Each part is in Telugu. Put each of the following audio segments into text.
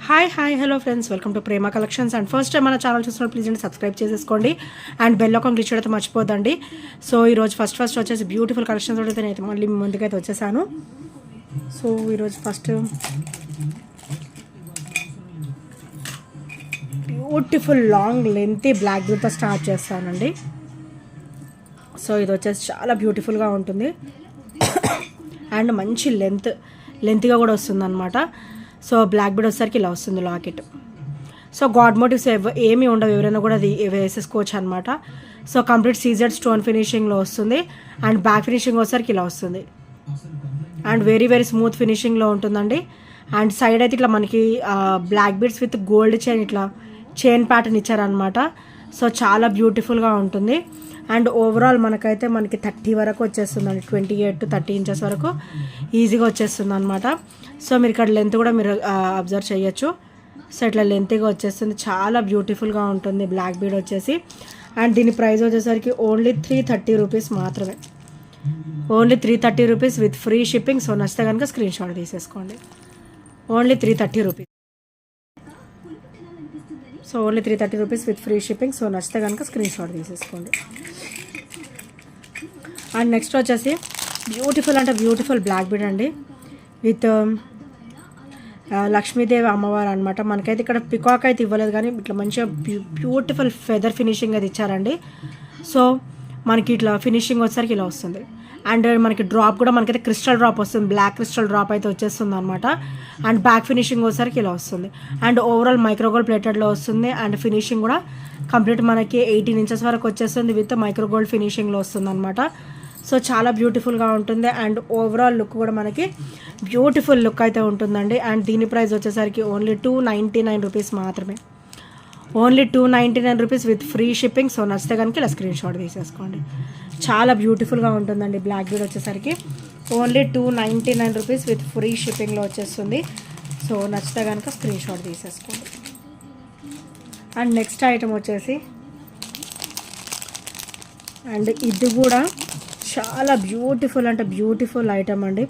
Hi hello friends, welcome to Prema collections. And first time మన ఛానల్ చూస్తున్నారు ప్లీజ్ అండి సబ్స్క్రైబ్ చేసేసుకోండి అండ్ బెల్ ఐకాన్ క్లిక్ చేయడం మర్చిపోద్దండి. సో ఈరోజు ఫస్ట్ వచ్చేసి బ్యూటిఫుల్ కలెక్షన్స్ అయితే నేనైతే మళ్ళీ ముందుకైతే వచ్చేసాను. సో ఈరోజు first beautiful long lengthy black బ్లూతో స్టార్ట్ చేస్తానండి. సో ఇది వచ్చేసి చాలా బ్యూటిఫుల్గా ఉంటుంది అండ్ మంచి లెంత్గా కూడా వస్తుంది అనమాట. సో బ్లాక్ బీడ్ వచ్చేసరికి ఇలా వస్తుంది లాకెట్. సో గాడ్ మోటివ్స్ ఏమీ ఉండవు, ఎవరైనా కూడా అది వేసేసుకోవచ్చు అనమాట. సో కంప్లీట్ సీజెడ్ స్టోన్ ఫినిషింగ్లో వస్తుంది అండ్ బ్యాక్ ఫినిషింగ్ వచ్చేసరికి ఇలా వస్తుంది అండ్ వెరీ స్మూత్ ఫినిషింగ్లో ఉంటుందండి. అండ్ సైడ్ అయితే ఇట్లా మనకి black beads with gold chain ఇట్లా చైన్ ప్యాటర్న్ ఇచ్చారనమాట. సో చాలా బ్యూటిఫుల్గా ఉంటుంది అండ్ ఓవరాల్ మనకి 30 వరకు వచ్చేస్తుందండి. 28 to 30 ఇంచెస్ వరకు ఈజీగా వచ్చేస్తుంది అనమాట. సో మీరు ఇక్కడ లెంత్ కూడా మీరు అబ్జర్వ్ చేయొచ్చు. సో ఇట్లా లెంత్గా వచ్చేస్తుంది, చాలా బ్యూటిఫుల్గా ఉంటుంది బ్లాక్ బీడ్ వచ్చేసి. అండ్ దీని ప్రైస్ వచ్చేసరికి ఓన్లీ 330 రూపీస్ మాత్రమే, only 330 rupees with free shipping. So నచ్చితే కనుక స్క్రీన్ షాట్ తీసేసుకోండి. Only 330 rupees. So only 330 rupees with free shipping. So నచ్చితే కనుక స్క్రీన్ షాట్ తీసేసుకోండి. అండ్ నెక్స్ట్ వచ్చేసి బ్యూటిఫుల్ బ్లాక్ బీడ్ అండి విత్ లక్ష్మీదేవి అమ్మవారు అనమాట. మనకైతే ఇక్కడ పికాక్ అయితే ఇవ్వలేదు కానీ ఇట్లా మంచిగా బ్యూటిఫుల్ ఫెదర్ ఫినిషింగ్ అది ఇచ్చారండి. సో మనకి ఇట్లా ఫినిషింగ్ వచ్చేసరికి ఇలా వస్తుంది అండ్ మనకి డ్రాప్ కూడా మనకైతే క్రిస్టల్ డ్రాప్ వస్తుంది, బ్లాక్ క్రిస్టల్ డ్రాప్ అయితే వచ్చేస్తుంది అనమాట. అండ్ బ్యాక్ ఫినిషింగ్ వచ్చేసరికి ఇలా వస్తుంది అండ్ ఓవరాల్ మైక్రోగోల్డ్ ప్లేటెడ్లో వస్తుంది అండ్ ఫినిషింగ్ కూడా కంప్లీట్ మనకి 18 ఇంచెస్ వరకు వచ్చేస్తుంది విత్ మైక్రోగోల్డ్ ఫినిషింగ్లో వస్తుంది అనమాట. సో చాలా బ్యూటిఫుల్గా ఉంటుంది అండ్ ఓవరాల్ లుక్ కూడా మనకి బ్యూటిఫుల్ లుక్ అయితే ఉంటుందండి. అండ్ దీని ప్రైస్ వచ్చేసరికి ఓన్లీ 299 రూపీస్ మాత్రమే, only 299 rupees with free shipping. So నచ్చితే కనుక ఇలా స్క్రీన్ షాట్ తీసేసుకోండి. చాలా బ్యూటిఫుల్గా ఉంటుందండి బ్లాక్ బీడ్ వచ్చేసరికి ఓన్లీ 299 రూపీస్ విత్ ఫ్రీ షిప్పింగ్లో వచ్చేస్తుంది. సో నచ్చితే కనుక స్క్రీన్ షాట్ తీసేసుకోండి. అండ్ నెక్స్ట్ ఐటమ్ వచ్చేసి అండ్ ఇది కూడా చాలా బ్యూటిఫుల్ ఐటమ్ అండి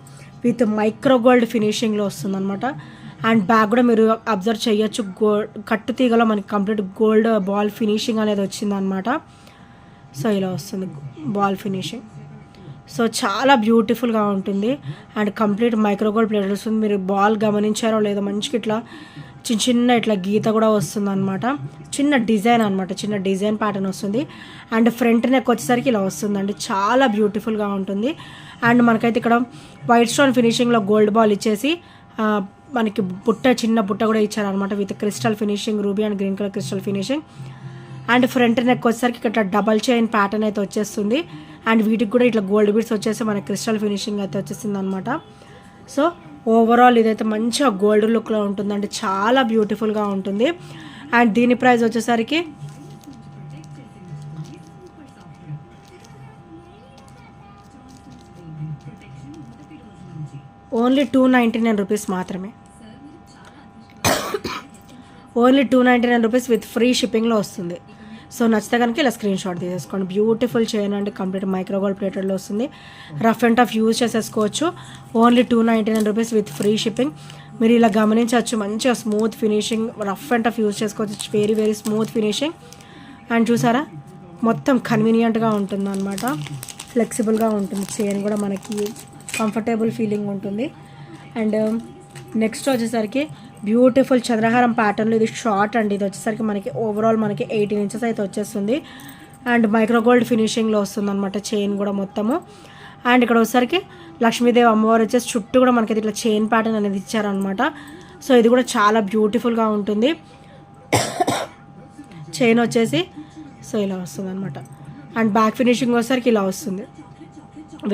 విత్ మైక్రోగోల్డ్ ఫినిషింగ్లో వస్తుంది అనమాట. అండ్ బ్యాగ్ కూడా మీరు అబ్జర్వ్ చేయొచ్చు, కట్టు తీగలో మనకి కంప్లీట్ గోల్డ్ బాల్ ఫినిషింగ్ అనేది వచ్చిందనమాట. సో ఇలా వస్తుంది బాల్ ఫినిషింగ్. సో చాలా బ్యూటిఫుల్గా ఉంటుంది అండ్ కంప్లీట్ మైక్రోగోల్డ్ ప్లేట్ వస్తుంది. మీరు బాల్ గమనించారో లేదో మంచిగా ఇట్లా చిన్న ఇట్లా గీత కూడా వస్తుంది అనమాట. చిన్న డిజైన్ ప్యాటర్న్ వస్తుంది అండ్ ఫ్రంట్ నెక్ వచ్చేసరికి ఇలా వస్తుందండి. చాలా బ్యూటిఫుల్గా ఉంటుంది అండ్ మనకైతే ఇక్కడ వైట్ స్టోన్ ఫినిషింగ్లో గోల్డ్ బాల్ ఇచ్చేసి మనకి చిన్న బుట్ట కూడా ఇచ్చారనమాట with crystal finishing, ruby and green colour crystal finishing. And front neck వచ్చేసరికి ఇక్కడ డబల్ చైన్ ప్యాటర్న్ అయితే వచ్చేస్తుంది అండ్ వీటికి కూడా ఇట్లా గోల్డ్ బీడ్స్ వచ్చేసి మనకి క్రిస్టల్ ఫినిషింగ్ అయితే వచ్చేసింది అనమాట. సో ఓవరాల్ ఇదైతే మంచిగా గోల్డ్ లుక్లో ఉంటుందండి, చాలా బ్యూటిఫుల్గా ఉంటుంది. అండ్ దీని ప్రైస్ వచ్చేసరికి ఓన్లీ 299 రూపీస్ మాత్రమే, ఓన్లీ 299 రూపీస్ విత్ ఫ్రీ షిప్పింగ్లో వస్తుంది. సో నచ్చితే కనుక ఇలా స్క్రీన్ షాట్ తీసేసుకోండి. బ్యూటిఫుల్ చైన్ అండి, కంప్లీట్ మైక్రోగోల్డ్ ప్లేటెడ్లో వస్తుంది. రఫ్ అండ్ టఫ్ యూజ్ చేసేసుకోవచ్చు. Only 299 rupees with free shipping. మీరు ఇలా గమనించవచ్చు, మంచిగా స్మూత్ ఫినిషింగ్, రఫ్ అండ్ టఫ్ యూజ్ చేసుకోవచ్చు. Very smooth finishing. అండ్ చూసారా మొత్తం కన్వీనియంట్గా ఉంటుంది అనమాట, ఫ్లెక్సిబుల్గా ఉంటుంది. చైన్ కూడా మనకి కంఫర్టబుల్ ఫీలింగ్ ఉంటుంది. అండ్ నెక్స్ట్ వచ్చేసరికి బ్యూటిఫుల్ చంద్రహారం ప్యాటర్న్లో ఇది షార్ట్ అండి. ఇది వచ్చేసరికి మనకి ఓవరాల్ 18 ఇంచెస్ అయితే వచ్చేస్తుంది అండ్ మైక్రోగోల్డ్ ఫినిషింగ్లో వస్తుంది అనమాట చైన్ కూడా మొత్తము. అండ్ ఇక్కడ వచ్చేసరికి లక్ష్మీదేవి అమ్మవారు వచ్చేసి చుట్టూ కూడా మనకి ఇట్లా చైన్ ప్యాటర్న్ అనేది ఇచ్చారనమాట. సో ఇది కూడా చాలా బ్యూటిఫుల్గా ఉంటుంది. చైన్ వచ్చేసి సో ఇలా వస్తుంది అనమాట అండ్ బ్యాక్ ఫినిషింగ్ వచ్చేసరికి ఇలా వస్తుంది,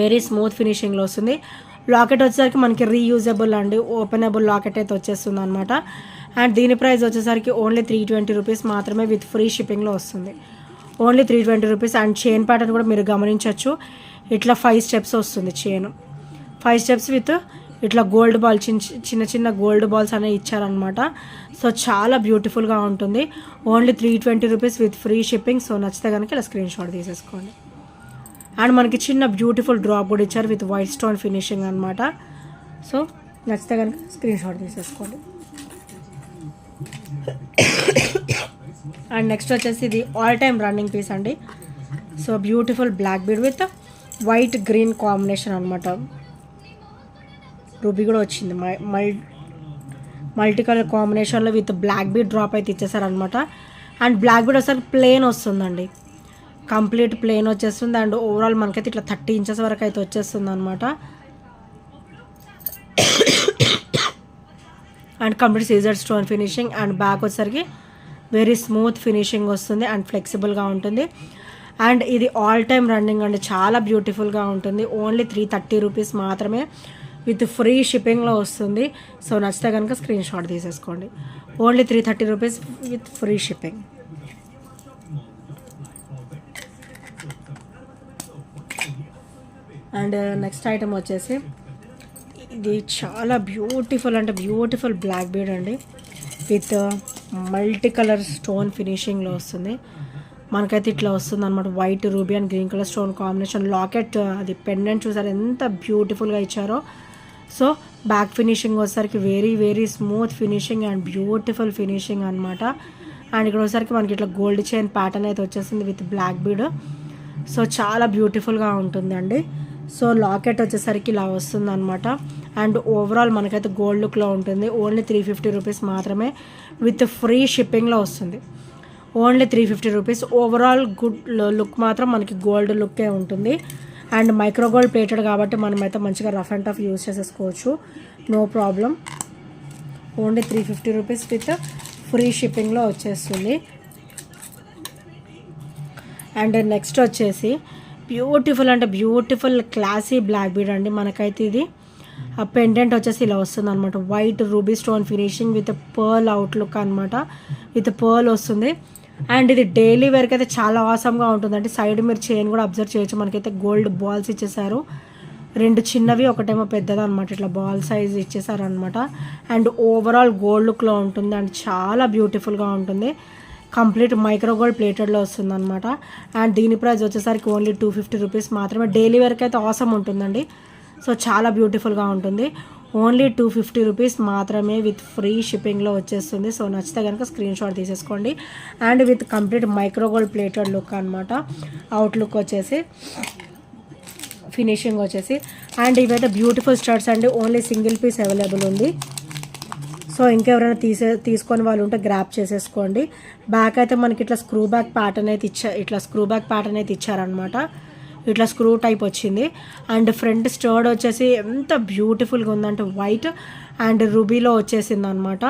వెరీ స్మూత్ ఫినిషింగ్లో వస్తుంది. లాకెట్ వచ్చేసరికి మనకి రీయూజబుల్ అండి, ఓపెనబుల్ లాకెట్ అయితే వచ్చేస్తుంది అనమాట. అండ్ దీని ప్రైస్ వచ్చేసరికి ఓన్లీ 320 రూపీస్ మాత్రమే విత్ ఫ్రీ షిప్పింగ్లో వస్తుంది, only 320 rupees. And chain pattern కూడా మీరు గమనించవచ్చు, ఇట్లా 5 స్టెప్స్ వస్తుంది చైన్, 5 స్టెప్స్ విత్ ఇట్లా గోల్డ్ బాల్ చిన్న గోల్డ్ బాల్స్ అనేవి ఇచ్చారనమాట. సో చాలా బ్యూటిఫుల్గా ఉంటుంది. Only 320 rupees with free shipping. So నచ్చితే కనుక ఇలా స్క్రీన్ షాట్ తీసేసుకోండి. అండ్ మనకి చిన్న బ్యూటిఫుల్ డ్రాప్ కూడా ఇచ్చారు విత్ వైట్ స్టోన్ ఫినిషింగ్ అనమాట. సో నచ్చితే కనుక స్క్రీన్ షాట్ తీసేసుకోండి. అండ్ నెక్స్ట్ వచ్చేసి ఇది ఆల్ టైమ్ రన్నింగ్ పీస్ అండి. So beautiful black bead with white green combination అనమాట. రూబీ కూడా వచ్చింది, మల్టీ కలర్ కాంబినేషన్లో విత్ బ్లాక్ బీడ్ డ్రాప్ అయితే ఇచ్చేసారనమాట. అండ్ బ్లాక్ బీడ్ ఒకసారి ప్లెయిన్ వస్తుందండి, కంప్లీట్ ప్లెయిన్ వచ్చేస్తుంది. అండ్ ఓవరాల్ మనకైతే ఇట్లా 30 ఇంచెస్ వరకు అయితే వచ్చేస్తుంది అనమాట. And complete CZ stone finishing. And back వచ్చేసరికి వెరీ స్మూత్ ఫినిషింగ్ వస్తుంది అండ్ ఫ్లెక్సిబుల్గా ఉంటుంది. అండ్ ఇది ఆల్ టైమ్ రన్నింగ్ అండి, చాలా బ్యూటిఫుల్గా ఉంటుంది. ఓన్లీ 330 రూపీస్ మాత్రమే విత్ ఫ్రీ షిప్పింగ్లో వస్తుంది. సో నచ్చితే కనుక స్క్రీన్ షాట్ తీసేసుకోండి. Only 330 rupees with free shipping. And next item వచ్చేసి ఇది చాలా బ్యూటిఫుల్ అంటే బ్యూటిఫుల్ బ్లాక్ బీడ్ అండి, విత్ మల్టీ కలర్ స్టోన్ ఫినిషింగ్లో వస్తుంది. మనకైతే ఇట్లా వస్తుంది అనమాట, white ruby and green colour stone combination. Locket అది పెండెంట్ చూసారు ఎంత బ్యూటిఫుల్గా ఇచ్చారో. సో బ్యాక్ ఫినిషింగ్ వచ్చేసరికి very very smooth finishing and beautiful finishing అనమాట. అండ్ ఇక్కడ వచ్చేసరికి మనకి ఇట్లా గోల్డ్ చైన్ ప్యాటర్న్ అయితే వచ్చేసింది విత్ బ్లాక్ బీడ్. సో చాలా బ్యూటిఫుల్గా ఉంటుందండి. సో లాకెట్ వచ్చేసరికి ఇలా వస్తుంది అనమాట. అండ్ ఓవరాల్ మనకైతే గోల్డ్ లుక్లో ఉంటుంది. ఓన్లీ 350 రూపీస్ మాత్రమే విత్ ఫ్రీ షిప్పింగ్లో వస్తుంది. Only 350 rupees. Overall good look మాత్రం మనకి గోల్డ్ లుక్కే ఉంటుంది. అండ్ మైక్రో గోల్డ్ ప్లేటెడ్ కాబట్టి మనమైతే మంచిగా రఫ్ అండ్ టఫ్ యూజ్ చేసేసుకోవచ్చు, no problem. Only 350 rupees with free షిప్పింగ్లో వచ్చేస్తుంది. అండ్ నెక్స్ట్ వచ్చేసి బ్యూటిఫుల్ అంటే బ్యూటిఫుల్ క్లాసీ బ్లాక్ బీడ్ అండి. మనకైతే ఇది పెండెంట్ వచ్చేసి ఇలా వస్తుంది అనమాట, white ruby stone finishing with pearl outlook అనమాట, విత్ పర్ల్ వస్తుంది. అండ్ ఇది డైలీ వేర్కి అయితే చాలా ఆసమ్గా ఉంటుందండి. సైడ్ మీరు చైన్ కూడా అబ్జర్వ్ చేయొచ్చు, మనకైతే గోల్డ్ బాల్స్ ఇచ్చేసారు, 2 చిన్నవి ఒకటేమో పెద్దది అనమాట, ఇట్లా బాల్ సైజ్ ఇచ్చేసారు అనమాట. అండ్ ఓవరాల్ గోల్డ్ లుక్లో ఉంటుంది అండ్ చాలా బ్యూటిఫుల్గా ఉంటుంది. కంప్లీట్ మైక్రో గోల్డ్ ప్లేటెడ్లో వస్తుంది అనమాట. అండ్ దీని ప్రైస్ వచ్చేసరికి ఓన్లీ 250 రూపీస్ మాత్రమే. డైలీ వేర్కి అయితే ఆసమ్ ఉంటుందండి. సో చాలా బ్యూటిఫుల్గా ఉంటుంది. ఓన్లీ 250 రూపీస్ మాత్రమే విత్ ఫ్రీ షిప్పింగ్లో వచ్చేస్తుంది. సో నచ్చితే కనుక స్క్రీన్ షాట్ తీసేసుకోండి. And with complete micro gold plated look అనమాట, అవుట్ లుక్ వచ్చేసి, ఫినిషింగ్ వచ్చేసి. అండ్ ఇవైతే బ్యూటిఫుల్ స్టడ్స్ అండి, ఓన్లీ సింగిల్ పీస్ అవైలబుల్ ఉంది. సో ఇంకెవరైనా తీసుకొని వాళ్ళు ఉంటే గ్రాప్ చేసేసుకోండి. బ్యాక్ అయితే మనకి ఇట్లా స్క్రూ బ్యాక్ ప్యాటర్న్ అయితే ఇచ్చారనమాట, ఇట్లా స్క్రూ టైప్ వచ్చింది. అండ్ ఫ్రంట్ స్టర్డ్ వచ్చేసి ఎంత బ్యూటిఫుల్గా ఉందంటే వైట్ అండ్ రూబీలో వచ్చేసింది అనమాట.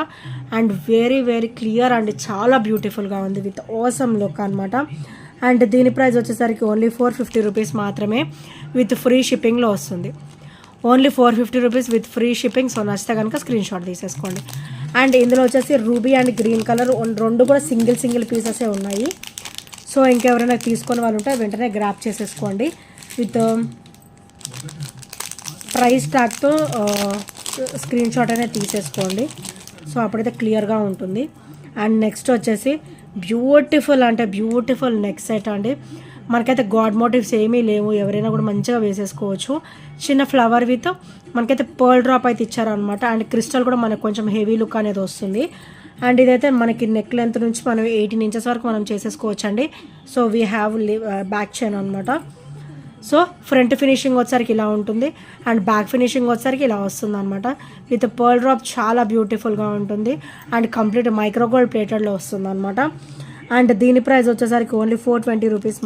And very very clear and చాలా బ్యూటిఫుల్గా ఉంది విత్ ఆసమ్ లుక్ అనమాట. అండ్ దీని ప్రైస్ వచ్చేసరికి ఓన్లీ 450 రూపీస్ మాత్రమే విత్ ఫ్రీ షిప్పింగ్లో వస్తుంది. Only 450 rupees with free shipping. So నచ్చితే కనుక స్క్రీన్ షాట్ తీసేసుకోండి. అండ్ ఇందులో వచ్చేసి రూబీ అండ్ గ్రీన్ కలర్ 2 కూడా సింగిల్ పీసెసే ఉన్నాయి. సో ఇంకెవరైనా తీసుకొని వాళ్ళు ఉంటే వెంటనే గ్రాప్ చేసేసుకోండి విత్ ప్రైస్ ట్యాగ్తో స్క్రీన్ షాట్ అనేది తీసేసుకోండి. సో అప్పుడైతే క్లియర్గా ఉంటుంది. అండ్ నెక్స్ట్ వచ్చేసి బ్యూటిఫుల్ అంటే బ్యూటిఫుల్ నెక్ సెట్ అండి. మనకైతే గాడ్ మోటివ్స్ ఏమీ లేవు, ఎవరైనా కూడా మంచిగా వేసేసుకోవచ్చు. చిన్న ఫ్లవర్ విత్ మనకైతే పర్ల్ డ్రాప్ అయితే ఇచ్చారనమాట. అండ్ క్రిస్టల్ కూడా మనకు కొంచెం హెవీ లుక్ అనేది వస్తుంది. అండ్ ఇదైతే మనకి నెక్ లెంత్ నుంచి మనం 18 ఇంచెస్ వరకు మనం చేసేసుకోవచ్చు అండి. So we have back chain అనమాట. సో ఫ్రంట్ ఫినిషింగ్ వచ్చేసరికి ఇలా ఉంటుంది అండ్ బ్యాక్ ఫినిషింగ్ వచ్చేసరికి ఇలా వస్తుంది అనమాట. విత్ పర్ల్ డ్రాప్ చాలా బ్యూటిఫుల్గా ఉంటుంది అండ్ కంప్లీట్ మైక్రో గోల్డ్ ప్లేటెడ్లో వస్తుంది అనమాట. అండ్ దీని ప్రైస్ వచ్చేసరికి ఓన్లీ 420 రూపీస్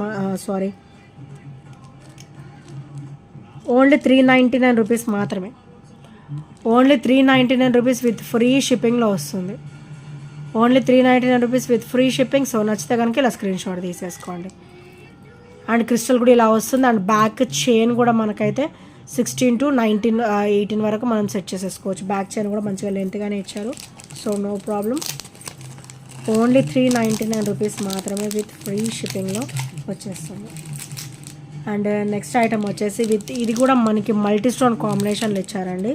ఓన్లీ 399 రూపీస్ మాత్రమే. ఓన్లీ 399 రూపీస్ విత్ ఫ్రీ షిప్పింగ్లో వస్తుంది. Only 399 rupees with free shipping. So నచ్చితే కనుక ఇలా స్క్రీన్ షాట్ తీసేసుకోండి. అండ్ క్రిస్టల్ కూడా ఇలా వస్తుంది అండ్ బ్యాక్ చైన్ కూడా మనకైతే 16 to 18 వరకు మనం సెట్ చేసేసుకోవచ్చు. బ్యాక్ చైన్ కూడా మంచిగా లెంత్గానే ఇచ్చారు. So no problem. Only 399 rupees మాత్రమే విత్ ఫ్రీ షిప్పింగ్లో వచ్చేస్తుంది. అండ్ నెక్స్ట్ ఐటమ్ వచ్చేసి విత్ ఇది కూడా మనకి మల్టీ స్టోన్ కాంబినేషన్లో ఇచ్చారండి.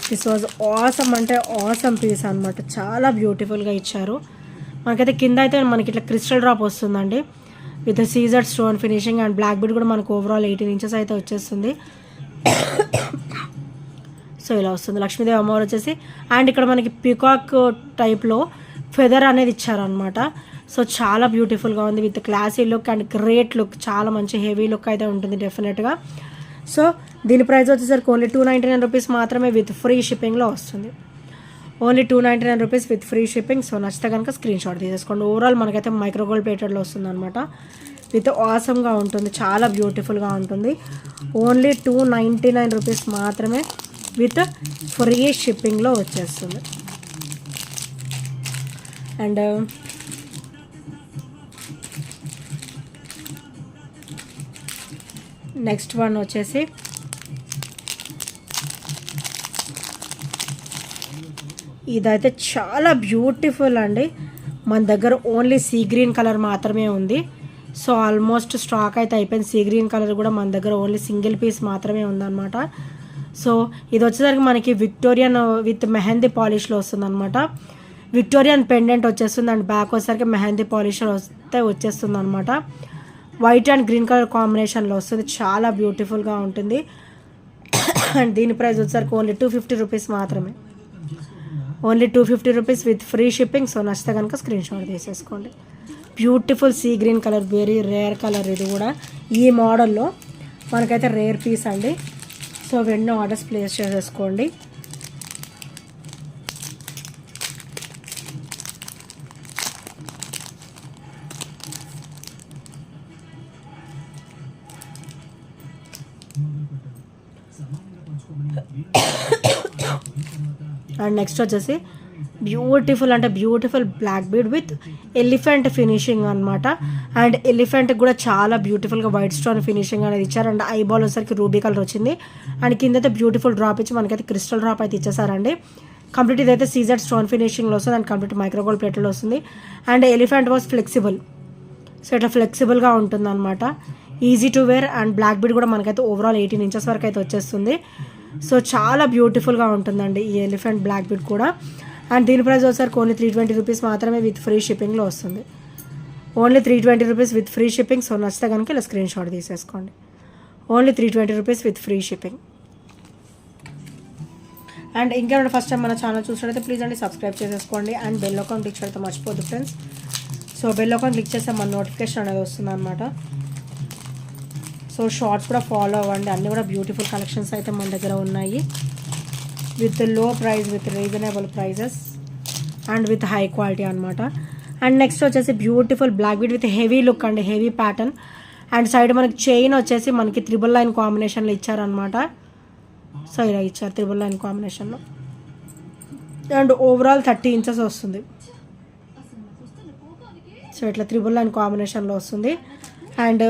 దిస్ వాజ్ ఆసమ్ అంటే ఆసమ్ పీస్ అనమాట, చాలా బ్యూటిఫుల్గా ఇచ్చారు. మనకైతే కింద అయితే మనకి ఇట్లా క్రిస్టల్ డ్రాప్ వస్తుందండి with CZ stone finishing and black bead కూడా మనకు ఓవరాల్ 18 ఇంచెస్ అయితే వచ్చేస్తుంది. సో ఇలా వస్తుంది లక్ష్మీదేవి అమ్మవారు వచ్చేసి. అండ్ ఇక్కడ మనకి పీకాక్ టైప్లో ఫెదర్ అనేది ఇచ్చారనమాట. సో చాలా బ్యూటిఫుల్గా ఉంది with classy look and great look, చాలా మంచి హెవీ లుక్ అయితే ఉంటుంది డెఫినెట్గా. సో దీని ప్రైస్ వచ్చేసరికి ఓన్లీ 299 రూపీస్ మాత్రమే విత్ ఫ్రీ షిప్పింగ్లో వస్తుంది. Only 299 rupees with free shipping. So నచ్చితే కనుక స్క్రీన్ షాట్ తీసేసుకోండి. ఓవరాల్ మనకైతే మైక్రో గోల్డ్ ప్లేటెడ్లో వస్తుంది అనమాట. విత్ ఆసమ్గా ఉంటుంది, చాలా బ్యూటిఫుల్గా ఉంటుంది. ఓన్లీ 299 రూపీస్ మాత్రమే విత్ ఫ్రీ షిప్పింగ్లో వచ్చేస్తుంది. అండ్ నెక్స్ట్ వన్ వచ్చేసి ఇదైతే చాలా బ్యూటిఫుల్ అండి. మన దగ్గర ఓన్లీ సీ గ్రీన్ కలర్ మాత్రమే ఉంది. సో ఆల్మోస్ట్ స్టాక్ అయితే అయిపోయింది. సీ గ్రీన్ కలర్ కూడా మన దగ్గర ఓన్లీ సింగిల్ పీస్ మాత్రమే ఉందన్నమాట. సో ఇది వచ్చేసరికి మనకి విక్టోరియన్ విత్ మెహందీ పాలిష్లో వస్తుంది అనమాట. విక్టోరియన్ పెండెంట్ వచ్చేస్తుంది అండ్ బ్యాక్ వచ్చేసరికి మెహందీ పాలిష్ వస్తే వచ్చేస్తుంది అనమాట. వైట్ అండ్ గ్రీన్ కలర్ కాంబినేషన్లో వస్తుంది, చాలా బ్యూటిఫుల్గా ఉంటుంది. అండ్ దీని ప్రైస్ వచ్చేసరికి ఓన్లీ 250 రూపీస్ మాత్రమే. Only 250 rupees with free shipping. So నచ్చితే కనుక స్క్రీన్ షాట్ తీసేసుకోండి. Beautiful sea green colour, very rare colour. ఇది కూడా ఈ మోడల్లో మనకైతే రేర్ పీస్ అండి. సో వెంటనే ఆర్డర్స్ ప్లేస్ చేసేసుకోండి. అండ్ నెక్స్ట్ వచ్చేసి బ్యూటిఫుల్ అంటే beautiful black bead with elephant finishing అనమాట. అండ్ ఎలిఫెంట్ కూడా చాలా బ్యూటిఫుల్గా వైట్ స్టోన్ ఫినిషింగ్ అనేది ఇచ్చారు. అండ్ ఐబాల్ వచ్చేసరికి రూబీ కలర్ వచ్చింది. అండ్ కింద అయితే బ్యూటిఫుల్ డ్రాప్ ఇచ్చి మనకైతే క్రిస్టల్ డ్రాప్ అయితే ఇచ్చేసారండి. కంప్లీట్ ఇదైతే సీజెడ్ స్టోన్ ఫినిషింగ్లో వస్తుంది అండ్ కంప్లీట్ మైక్రోగోల్డ్ ప్లేట్లో వస్తుంది. And elephant was flexible. So ఇట్లా ఫ్లెక్సిబుల్గా ఉంటుంది అనమాట. Easy to wear. And black bead కూడా మనకైతే ఓవరాల్ 18 ఇంచెస్ వరకు అయితే వచ్చేస్తుంది. సో చాలా బ్యూటిఫుల్గా ఉంటుందండి ఈ ఎలిఫెంట్ బ్లాక్ బీడ్ కూడా. అండ్ దీని ప్రైస్ వచ్చేసరికి ఓన్లీ 320 రూపీస్ మాత్రమే విత్ ఫ్రీ షిప్పింగ్లో వస్తుంది. Only 320 rupees with free shipping. So నచ్చితే కనుక ఇలా స్క్రీన్ షాట్ తీసేసుకోండి. Only 320 rupees with free shipping. And ఇంకేమైనా ఫస్ట్ టైం మన ఛానల్ చూసినట్లయితే ప్లీజ్ అండి సబ్స్క్రైబ్ చేసేసుకోండి. అండ్ బెల్ ఐకాన్ క్లిక్ చేయడం మర్చిపోద్దు friends. So bell icon click చేస్తే మన నోటిఫికేషన్ అనేది వస్తుంది అనమాట. సో షార్ట్స్ కూడా ఫాలో అవ్వండి. అన్నీ కూడా బ్యూటిఫుల్ కలెక్షన్స్ అయితే మన దగ్గర ఉన్నాయి with low price, with reasonable prices and with high quality అనమాట. అండ్ నెక్స్ట్ వచ్చేసి beautiful black bead with heavy look అండి, హెవీ ప్యాటర్న్. అండ్ సైడ్ మనకి చైన్ వచ్చేసి మనకి 3 లైన్ కాంబినేషన్లో ఇచ్చారనమాట. సో ఇలా ఇచ్చారు 3 లైన్ కాంబినేషన్లో. అండ్ ఓవరాల్ 30 ఇంచెస్ వస్తుంది. సో ఇట్లా 3 లైన్ కాంబినేషన్లో వస్తుంది. అండ్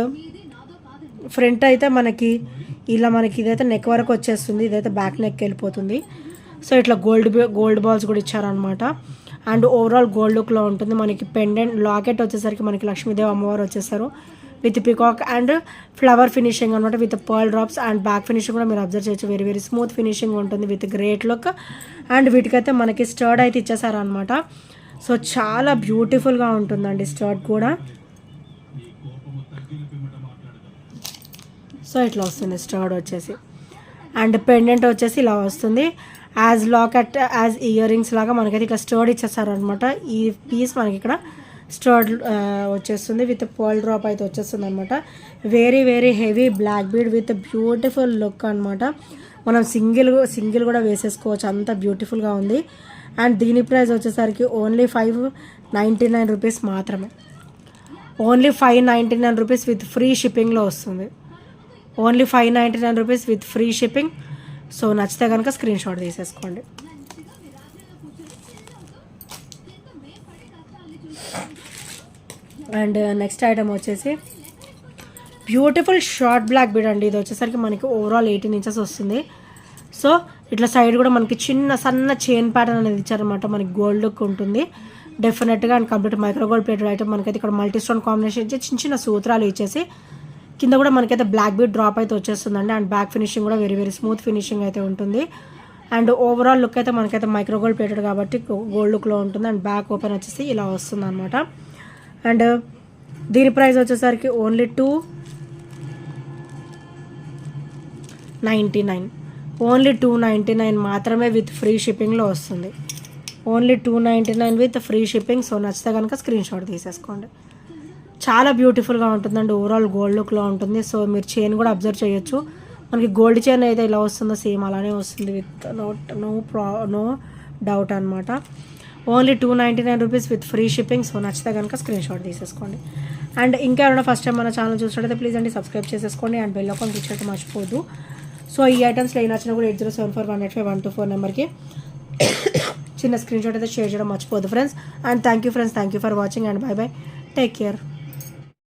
ఫ్రంట్ అయితే మనకి ఇలా మనకి ఇదైతే నెక్ వరకు వచ్చేస్తుంది. ఇదైతే బ్యాక్ నెక్ వెళ్ళిపోతుంది. సో ఇట్లా గోల్డ్ బాల్స్ కూడా ఇచ్చారనమాట. అండ్ ఓవరాల్ గోల్డ్ లుక్లో ఉంటుంది. మనకి పెండెంట్ లాకెట్ వచ్చేసరికి మనకి లక్ష్మీదేవి అమ్మవారు వచ్చేసారు with peacock and flower finishing అనమాట with pearl drops. And back finishing కూడా మీరు అబ్జర్వ్ చేయొచ్చు, వెరీ వెరీ స్మూత్ ఫినిషింగ్ ఉంటుంది విత్ గ్రేట్ లుక్. అండ్ వీటికైతే మనకి స్టర్డ్ అయితే ఇచ్చేసారనమాట. సో చాలా బ్యూటిఫుల్గా ఉంటుందండి స్టర్డ్ కూడా. సో ఇట్లా వస్తుంది స్టర్డ్ వచ్చేసి. అండ్ పెండెంట్ వచ్చేసి ఇలా వస్తుంది. As locket as ear rings లాగా మనకైతే ఇక్కడ స్టర్డ్ ఇచ్చేసారనమాట. ఈ పీస్ మనకి ఇక్కడ స్టర్డ్ వచ్చేస్తుంది విత్ పర్ల్ డ్రాప్ అయితే వచ్చేస్తుంది అనమాట. Very very heavy black bead with beautiful look అనమాట. మనం సింగిల్ కూడా వేసేసుకోవచ్చు, అంత బ్యూటిఫుల్గా ఉంది. అండ్ దీని ప్రైస్ వచ్చేసరికి ఓన్లీ 599 రూపీస్ మాత్రమే. ఓన్లీ 599 రూపీస్ విత్ ఫ్రీ షిప్పింగ్లో వస్తుంది. Only 599 rupees with free shipping. So నచ్చితే కనుక స్క్రీన్ షాట్ తీసేసుకోండి. అండ్ నెక్స్ట్ ఐటమ్ వచ్చేసి బ్యూటిఫుల్ షార్ట్ బ్లాక్ బీడ్ అండి. ఇది వచ్చేసరికి మనకి ఓవరాల్ 18 ఇంచెస్ వస్తుంది. సో ఇట్లా సైడ్ కూడా మనకి సన్న చైన్ ప్యాటర్న్ అనేది ఇచ్చారనమాట. మనకి గోల్డ్ లుక్ ఉంటుంది డెఫినెట్గా. And complete micro gold plated item. మనకైతే ఇక్కడ మల్టీ స్టోన్ కాంబినేషన్ ఇచ్చి చిన్న సూత్రాలు ఇచ్చేసి కింద కూడా మనకైతే బ్లాక్ బీడ్ డ్రాప్ అయితే వచ్చేస్తుందండి. అండ్ బ్యాక్ ఫినిషింగ్ కూడా వెరీ వెరీ స్మూత్ ఫినిషింగ్ అయితే ఉంటుంది. అండ్ ఓవరాల్ లుక్ అయితే మనకైతే మైక్రో గోల్డ్ ప్లేటెడ్ కాబట్టి గోల్డ్ లుక్లో ఉంటుంది. అండ్ బ్యాక్ ఓపెన్ వచ్చేసి ఇలా వస్తుంది అనమాట. అండ్ దీని ప్రైస్ వచ్చేసరికి ఓన్లీ 299. ఓన్లీ 299 మాత్రమే విత్ ఫ్రీ షిప్పింగ్లో వస్తుంది. Only 299 with free shipping. So నచ్చితే కనుక స్క్రీన్ షాట్ తీసేసుకోండి. చాలా బ్యూటిఫుల్గా ఉంటుందండి. ఓవరాల్ గోల్డ్ లుక్లో ఉంటుంది. సో మీరు చైన్ కూడా అబ్జర్వ్ చేయొచ్చు. మనకి గోల్డ్ చైన్ అయితే ఇలా వస్తుందో సేమ్ అలానే వస్తుంది విత్ నో డౌట్ అనమాట. Only 299 rupees with free shipping. So నచ్చితే కనుక స్క్రీన్ షాట్ తీసేసుకోండి. అండ్ ఇంకా ఎవరైనా ఫస్ట్ టైం మన ఛానల్ చూసినట్టయితే ప్లీజ్ అండి సబ్స్క్రైబ్ చేసేసుకోండి అండ్ బెల్ ఐకాన్ క్లిక్ చేయడం మర్చిపోద్దు. సో ఈ ఐటమ్స్లో ఏ నచ్చినా కూడా 8074185124 నెంబర్కి చిన్న స్క్రీన్ షాట్ అయితే షేర్ చేయడం మర్చిపోద్దు friends. And thank you friends, thank you for watching and bye bye, take care.